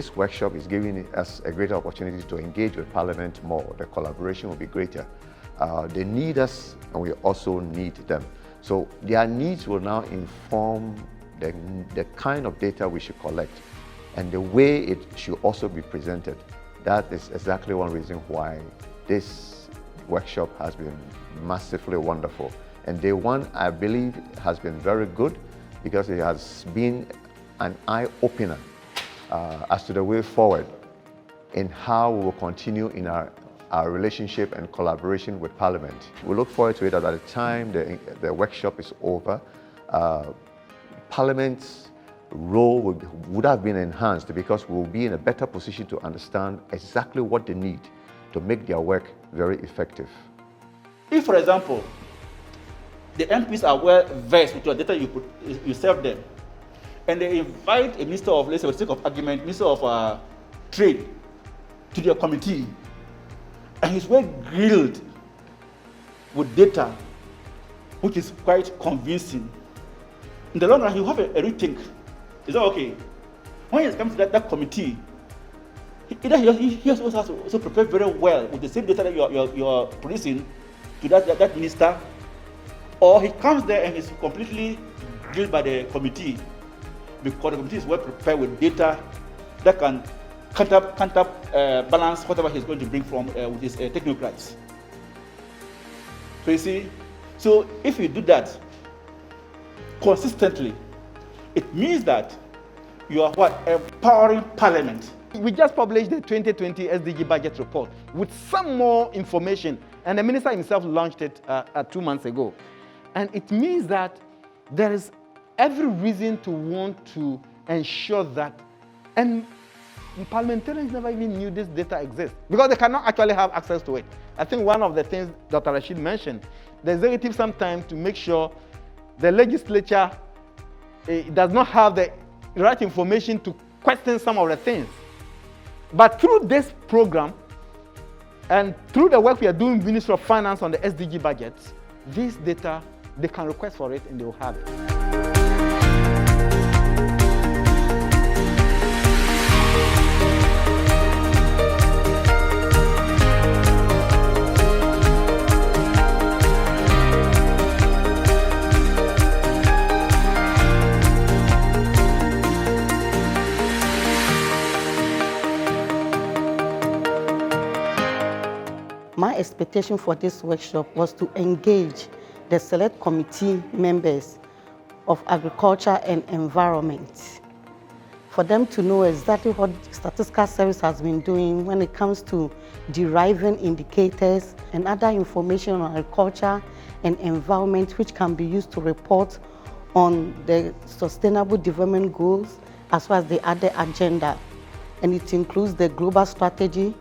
this workshop is giving us a greater opportunity to engage with Parliament more. The collaboration will be greater. They need us, and we also need them. So their needs will now inform the kind of data we should collect and the way it should also be presented. That is exactly one reason why this workshop has been massively wonderful. And day one, I believe, has been very good because it has been an eye-opener as to the way forward in how we will continue in our relationship and collaboration with Parliament. We look forward to it that by the time the workshop is over, Parliament's role would have been enhanced because we will be in a better position to understand exactly what they need to make their work very effective. If, for example, the MPs are well versed with your data you serve them, and they invite a minister of, let's say, for the sake of argument, minister of trade to their committee, and he's well grilled with data, which is quite convincing. In the long run, he'll have a rethink. Is that okay? When he comes to that committee, he also has to prepare very well with the same data that you're producing to that minister, or he comes there and he's completely grilled by the committee because the committee is well prepared with data that can balance whatever he's going to bring from with his technocrats. So you see, so if you do that consistently, it means that you are what? Empowering Parliament. We just published the 2020 SDG budget report with some more information, and the minister himself launched it 2 months ago. And it means that there is every reason to want to ensure that, and parliamentarians never even knew this data exists because they cannot actually have access to it. I think one of the things Dr. Rashid mentioned, the executive sometimes to make sure the legislature does not have the right information to question some of the things. But through this program and through the work we are doing with the Ministry of Finance on the SDG budget, this data, they can request for it and they will have it. My expectation for this workshop was to engage the select committee members of agriculture and environment, for them to know exactly what statistical service has been doing when it comes to deriving indicators and other information on agriculture and environment which can be used to report on the sustainable development goals as well as the other agenda. And it includes the global strategy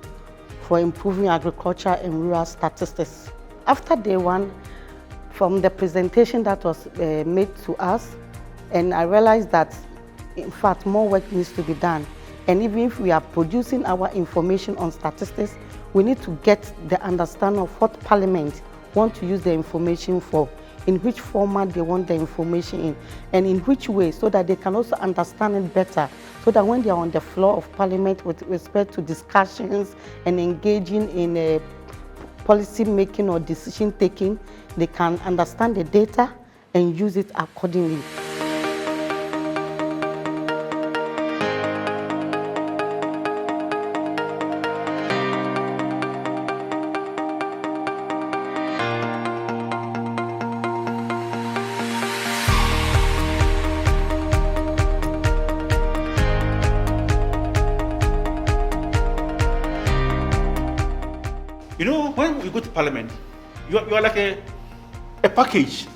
for improving agriculture and rural statistics. After day one, from the presentation that was made to us, and I realized that, in fact, more work needs to be done. And even if we are producing our information on statistics, we need to get the understanding of what Parliament want to use the information for, in which format they want the information in, and in which way, so that they can also understand it better, so that when they are on the floor of Parliament with respect to discussions and engaging in policy making or decision taking, they can understand the data and use it accordingly. You know, when you go to Parliament, you are like a package.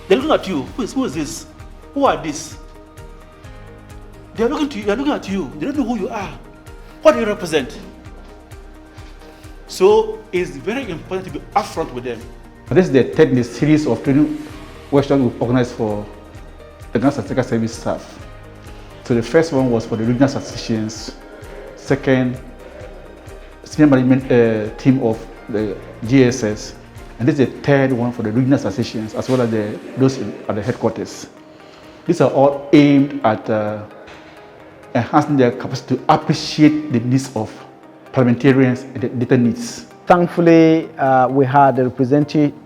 They're looking at you. Who is this? Who are this? They're looking to you. They're looking at you. They don't know who you are. What do you represent? So it's very important to be upfront with them. This is the third in the series of training workshops we've organized for the National Statistical Service staff. So the first one was for the regional statisticians. Second, senior management team of the GSS, and this is the third one for the regional statisticians as well as those at the headquarters. These are all aimed at enhancing their capacity to appreciate the needs of parliamentarians and the data needs. Thankfully, we had a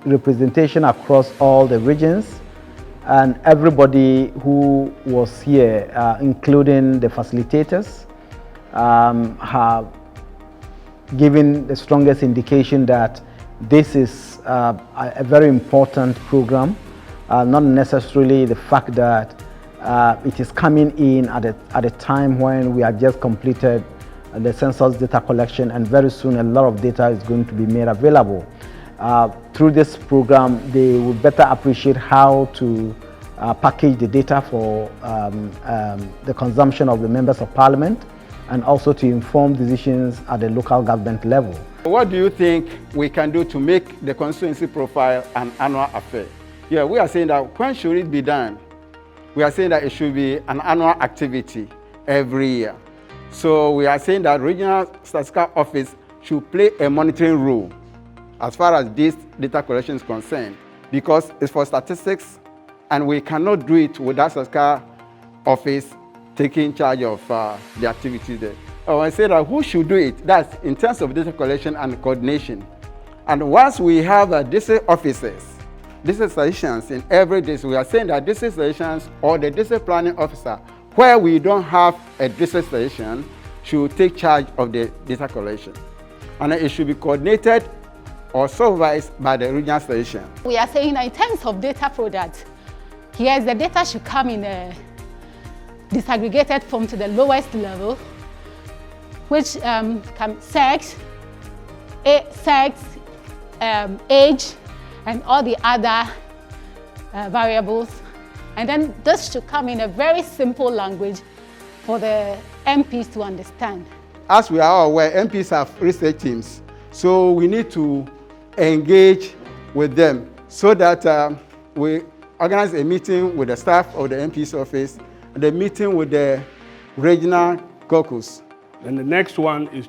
representation across all the regions, and everybody who was here, including the facilitators, have given the strongest indication that this is a very important program, not necessarily the fact that it is coming in at a time when we have just completed the census data collection, and very soon a lot of data is going to be made available. Through this program, they will better appreciate how to package the data for the consumption of the members of parliament, and also to inform decisions at the local government level. What do you think we can do to make the constituency profile an annual affair? Yeah, we are saying that when should it be done? We are saying that it should be an annual activity every year. So we are saying that regional statistical office should play a monitoring role as far as this data collection is concerned, because it's for statistics and we cannot do it without statistical office taking charge of the activities there. I say that who should do it? That's in terms of data collection and coordination. And once we have district officers, district statisticians in every district, we are saying that district statisticians or the district planning officer, where we don't have a district statistician, should take charge of the data collection. And it should be coordinated or supervised by the regional statistician. We are saying that in terms of data products, yes, the data should come in a disaggregated form to the lowest level, which can sex, age, and all the other variables. And then this should come in a very simple language for the MPs to understand. As we are all aware, MPs have research teams, so we need to engage with them so that we organize a meeting with the staff of the MP's office, the meeting with the regional caucus. And the next one is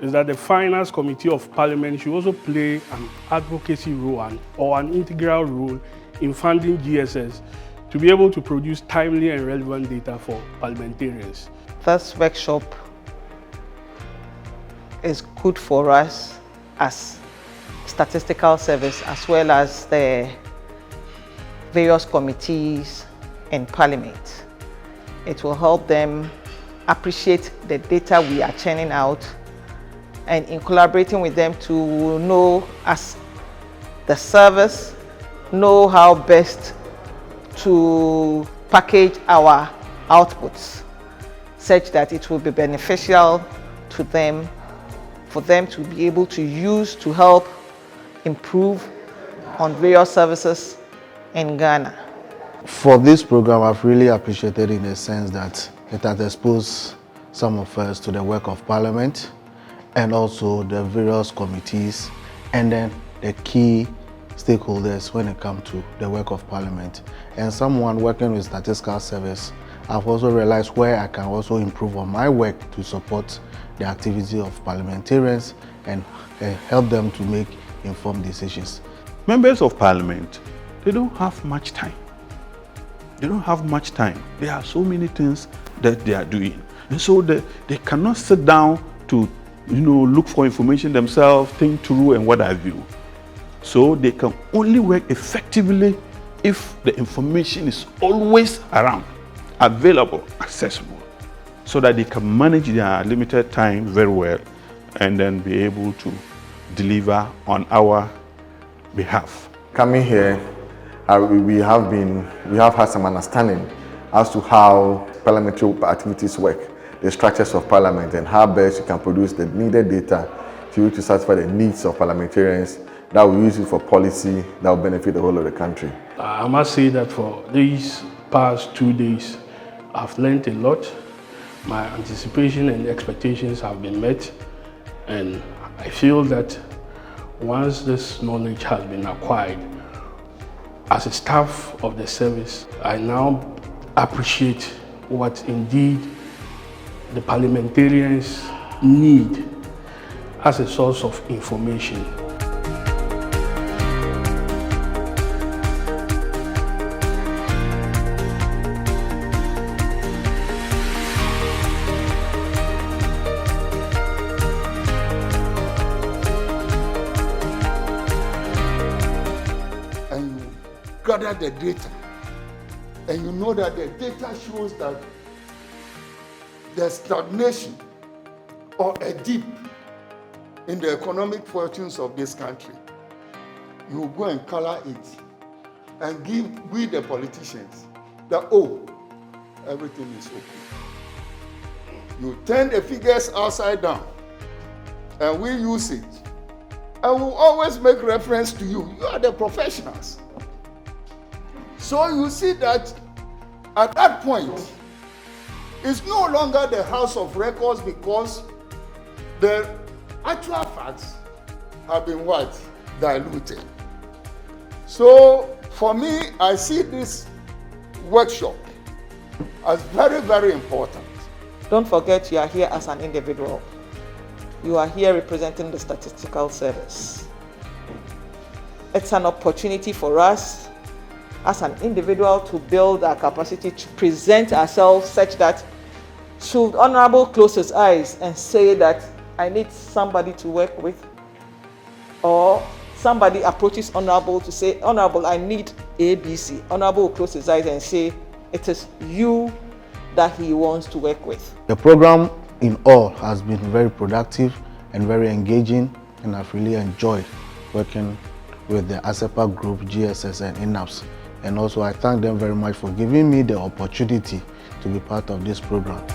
that the Finance Committee of Parliament should also play an advocacy role or an integral role in funding GSS to be able to produce timely and relevant data for parliamentarians. This workshop is good for us as statistical service, as well as the various committees in Parliament. It will help them appreciate the data we are churning out, and in collaborating with them to know, as the service, know how best to package our outputs such that it will be beneficial to them, for them to be able to use to help improve on various services in Ghana. For this program, I've really appreciated in the sense that it has exposed some of us to the work of Parliament and also the various committees and then the key stakeholders when it comes to the work of Parliament. And someone working with statistical service, I've also realized where I can also improve on my work to support the activity of parliamentarians and help them to make informed decisions. Members of Parliament, they don't have much time. They don't have much time. There are so many things that they are doing. And so they cannot sit down to look for information themselves, think through and what have you. So they can only work effectively if the information is always around, available, accessible, so that they can manage their limited time very well and then be able to deliver on our behalf. Coming here, we have had some understanding as to how parliamentary activities work, the structures of Parliament, and how best you can produce the needed data to satisfy the needs of parliamentarians that will use it for policy that will benefit the whole of the country. I must say that for these past 2 days, I've learned a lot. My anticipation and expectations have been met, and I feel that once this knowledge has been acquired, as a staff of the service, I now appreciate what indeed the parliamentarians need as a source of information. gather the data, and you know that the data shows that there's stagnation or a dip in the economic fortunes of this country, you will go and color it and give we the politicians that, oh, everything is okay. You turn the figures upside down and we use it. And we'll always make reference to you. You are the professionals. So you see that at that point, it's no longer the House of Records because the actual facts have been what? Diluted. So for me, I see this workshop as very, very important. Don't forget you are here as an individual. You are here representing the Statistical Service. It's an opportunity for us as an individual to build our capacity to present ourselves such that should Honorable close his eyes and say that I need somebody to work with, or somebody approaches Honorable to say, Honorable, I need ABC. Honorable will close his eyes and say, it is you that he wants to work with. The program in all has been very productive and very engaging, and I've really enjoyed working with the ASEPA group, GSS and INAPS. And also I thank them very much for giving me the opportunity to be part of this program.